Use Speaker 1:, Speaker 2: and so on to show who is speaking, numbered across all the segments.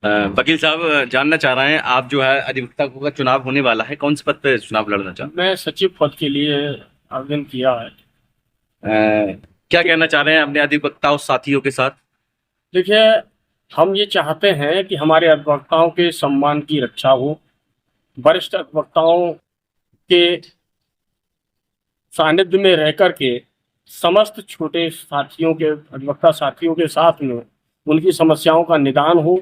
Speaker 1: वकील साहब, जानना चाह रहे हैं, आप जो है अधिवक्ता का चुनाव होने वाला है, कौन से पद पे चुनाव लड़ना चाहते
Speaker 2: मैं सचिव पद के लिए आवेदन किया है।
Speaker 1: हैं? क्या कहना चाह रहे हैं अपने अधिवक्ता और साथियों के साथ?
Speaker 2: देखिए, हम ये चाहते हैं कि हमारे अधिवक्ताओं के सम्मान की रक्षा हो। वरिष्ठ अधिवक्ताओं के सानिध्य में रह करके समस्त छोटे साथियों के अधिवक्ता साथियों के साथ में उनकी समस्याओं का निदान हो,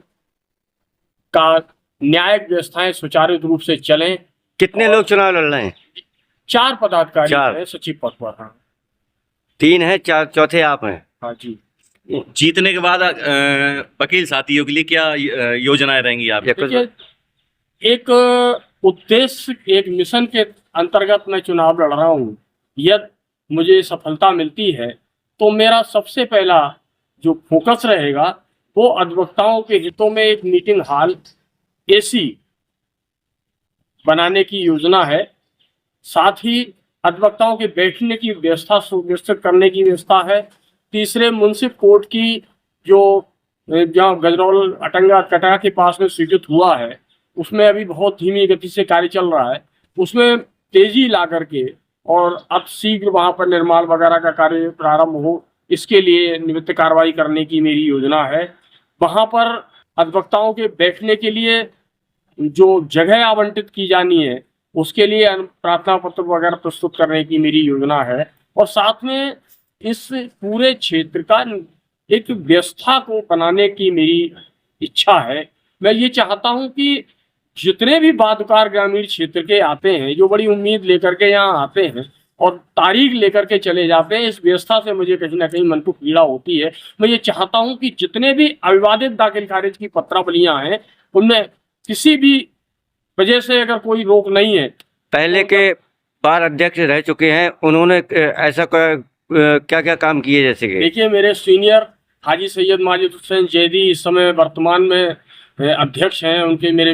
Speaker 2: का न्यायिक व्यवस्थाएं सुचारू रूप से चलें।
Speaker 1: कितने लोग
Speaker 2: और
Speaker 1: चुनाव लड़ रहे हैं?
Speaker 2: 4 पदाधिकारी
Speaker 1: चार।
Speaker 2: हैं सचिव पद पर। हाँ।
Speaker 1: 3 है, चार चौथे आप हैं।
Speaker 2: हाँ जी।
Speaker 1: जीतने के बाद वकील साथियों के लिए क्या योजनाएं रहेंगी आप, या कुछ?
Speaker 2: देखिए, एक उद्देश्य, एक मिशन के अंतर्गत मैं चुनाव लड़ रहा हूँ। यदि मुझे सफलता मिलती है तो मेरा सबसे पहला जो फोकस रहेगा वो अधिवक्ताओं के हितों में एक मीटिंग हॉल एसी बनाने की योजना है। साथ ही अधिवक्ताओं के बैठने की व्यवस्था सुनिश्चित करने की व्यवस्था है। तीसरे, मुंसिफ कोर्ट की जो जहाँ गजरौल अटंगा कटरा के पास में सृजित हुआ है, उसमें अभी बहुत धीमी गति से कार्य चल रहा है। उसमें तेजी ला करके और अब शीघ्र वहां पर निर्माण वगैरह का कार्य प्रारंभ हो, इसके लिए निमित्त कार्रवाई करने की मेरी योजना है। वहां पर अधिवक्ताओं के बैठने के लिए जो जगह आवंटित की जानी है, उसके लिए प्रार्थना पत्र वगैरह प्रस्तुत करने की मेरी योजना है। और साथ में इस पूरे क्षेत्र का एक व्यवस्था को बनाने की मेरी इच्छा है। मैं ये चाहता हूं कि जितने भी वादकार ग्रामीण क्षेत्र के आते हैं, जो बड़ी उम्मीद लेकर के यहाँ आते हैं और तारीख लेकर के चले जाते हैं, इस व्यवस्था से मुझे कहीं ना कहीं मन को पीड़ा होती है। मैं ये चाहता हूं कि जितने भी अविवादित दाखिल खारिज की पत्रावलियां हैं, उनमें किसी भी वजह से अगर कोई रोक नहीं है।
Speaker 1: पहले
Speaker 2: तो
Speaker 1: के बार अध्यक्ष रह चुके हैं, उन्होंने ऐसा क्या क्या काम किए, जैसे कि?
Speaker 2: देखिए, मेरे सीनियर हाजी सैयद माजिद हुसैन जैदी इस समय वर्तमान में अध्यक्ष हैं। उनके मेरे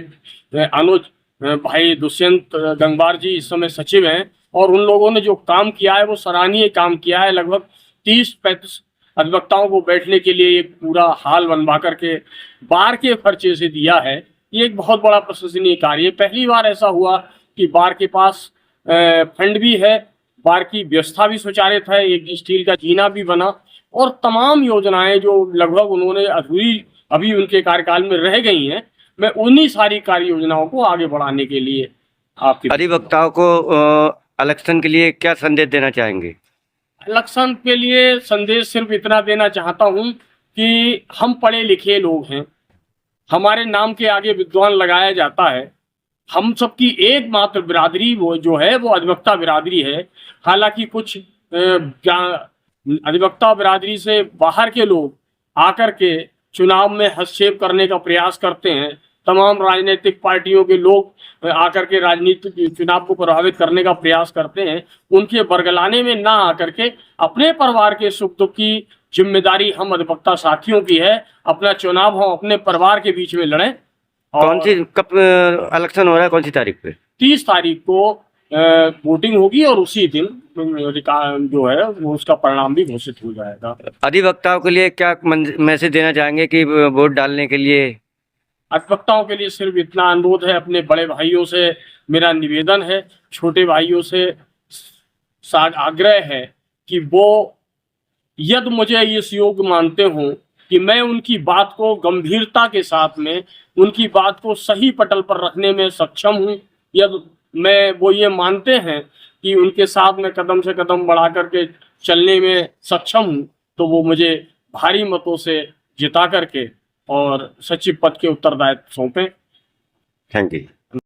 Speaker 2: अनुज भाई दुष्यंत गंगवार जी इस समय सचिव हैं। और उन लोगों ने जो काम किया है वो सराहनीय काम किया है। लगभग 30-35 अधिवक्ताओं को बैठने के लिए एक पूरा हॉल बनवा करके बार के खर्चे से दिया है। ये एक बहुत बड़ा प्रशंसनीय कार्य है। पहली बार ऐसा हुआ कि बार के पास फंड भी है, बार की व्यवस्था भी सुचारित है, एक स्टील का जीना भी बना, और तमाम योजनाएं जो लगभग उन्होंने अधूरी अभी उनके कार्यकाल में रह गई हैं, मैं उन्हीं सारी कार्य योजनाओं को आगे बढ़ाने के लिए आपके
Speaker 1: अधिवक्ताओं को इलेक्शन के लिए क्या संदेश देना चाहेंगे?
Speaker 2: इलेक्शन के लिए संदेश सिर्फ इतना देना चाहता हूं कि हम पढ़े लिखे लोग हैं, हमारे नाम के आगे विद्वान लगाया जाता है। हम सबकी एकमात्र बिरादरी वो जो है वो अधिवक्ता बिरादरी है। हालांकि कुछ अधिवक्ता बिरादरी से बाहर के लोग आकर के चुनाव में हस्तक्षेप करने का प्रयास करते हैं। तमाम राजनीतिक पार्टियों के लोग आकर के राजनीतिक चुनाव को प्रभावित करने का प्रयास करते हैं। उनके बरगलाने में ना आकर के अपने परिवार के सुख दुख की जिम्मेदारी हम अधिवक्ता साथियों की है। अपना चुनाव हम अपने परिवार के बीच में लड़ें।
Speaker 1: कौन सी,
Speaker 2: और
Speaker 1: कब इलेक्शन हो रहा है, कौन सी तारीख पे?
Speaker 2: 30 तारीख को वोटिंग होगी और उसी दिन जो है वो उसका परिणाम भी घोषित हो जाएगा।
Speaker 1: अधिवक्ताओं के लिए क्या मैसेज देना चाहेंगे कि वोट डालने के लिए?
Speaker 2: अधिवक्ताओं के लिए सिर्फ इतना अनुरोध है, अपने बड़े भाइयों से मेरा निवेदन है, छोटे भाइयों से आग्रह है कि वो यदि मुझे इस योग्य मानते हो कि मैं उनकी बात को गंभीरता के साथ में, उनकी बात को सही पटल पर रखने में सक्षम हूँ, यदि मैं वो ये मानते हैं कि उनके साथ में कदम से कदम बढ़ा करके चलने में सक्षम हूँ, तो वो मुझे भारी मतों से जिता करके और सचिव पद के उत्तरदायित्व सौंपें।
Speaker 1: Thank you.